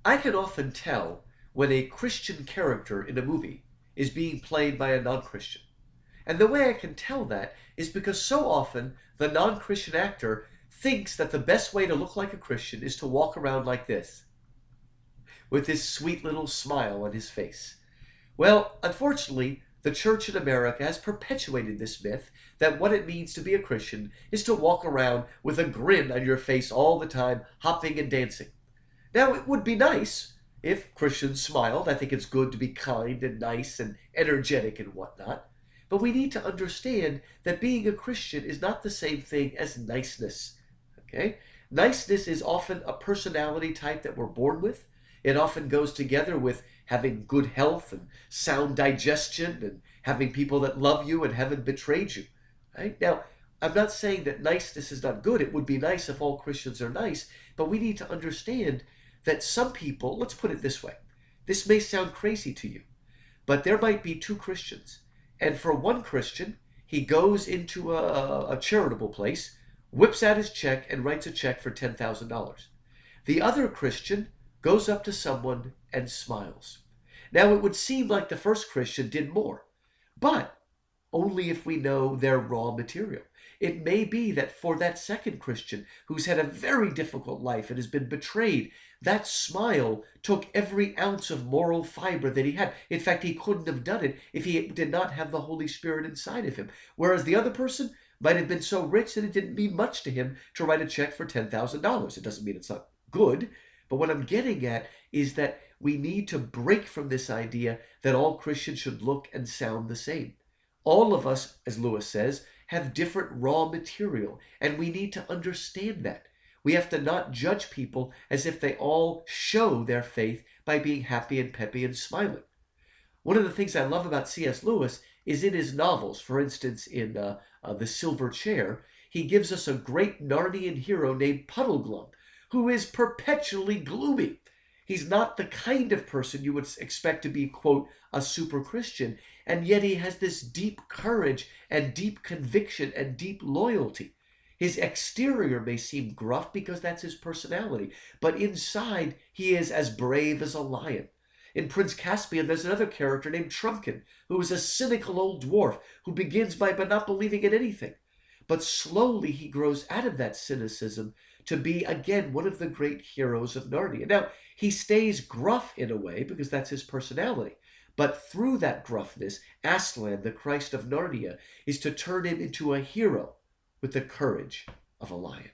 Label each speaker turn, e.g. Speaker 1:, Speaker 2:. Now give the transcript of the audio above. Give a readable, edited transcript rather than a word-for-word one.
Speaker 1: I can often tell when a Christian character in a movie is being played by a non-Christian. And the way I can tell that is because so often the non-Christian actor thinks that the best way to look like a Christian is to walk around like this, with this sweet little smile on his face. Well, unfortunately, the church in America has perpetuated this myth that what it means to be a Christian is to walk around with a grin on your face all the time, hopping and dancing. Now, it would be nice if Christians smiled. I think it's good to be kind and nice and energetic and whatnot. But we need to understand that being a Christian is not the same thing as niceness. Okay? Niceness is often a personality type that we're born with. It often goes together with having good health and sound digestion and having people that love you and haven't betrayed you. Right? Now, I'm not saying that niceness is not good. It would be nice if all Christians are nice, but we need to understand that some people, let's put it this way. This may sound crazy to you, but there might be two Christians. And for one Christian, he goes into a charitable place, whips out his check, and writes a check for $10,000. The other Christian goes up to someone and smiles. Now, it would seem like the first Christian did more, but only if we know their raw material. It may be that for that second Christian who's had a very difficult life and has been betrayed, that smile took every ounce of moral fiber that he had. In fact, he couldn't have done it if he did not have the Holy Spirit inside of him. Whereas the other person might have been so rich that it didn't mean much to him to write a check for $10,000. It doesn't mean it's not good, but what I'm getting at is that we need to break from this idea that all Christians should look and sound the same. All of us, as Lewis says, have different raw material, and we need to understand that. We have to not judge people as if they all show their faith by being happy and peppy and smiling. One of the things I love about C.S. Lewis is in his novels, for instance, in The Silver Chair, he gives us a great Narnian hero named Puddleglum, who is perpetually gloomy. He's not the kind of person you would expect to be, quote, a super Christian, and yet he has this deep courage and deep conviction and deep loyalty. His exterior may seem gruff because that's his personality, but inside he is as brave as a lion. In Prince Caspian, there's another character named Trumpkin, who is a cynical old dwarf who begins by not believing in anything. But slowly he grows out of that cynicism to be, again, one of the great heroes of Narnia. Now, he stays gruff in a way because that's his personality. But through that gruffness, Aslan, the Christ of Narnia, is to turn him into a hero with the courage of a lion.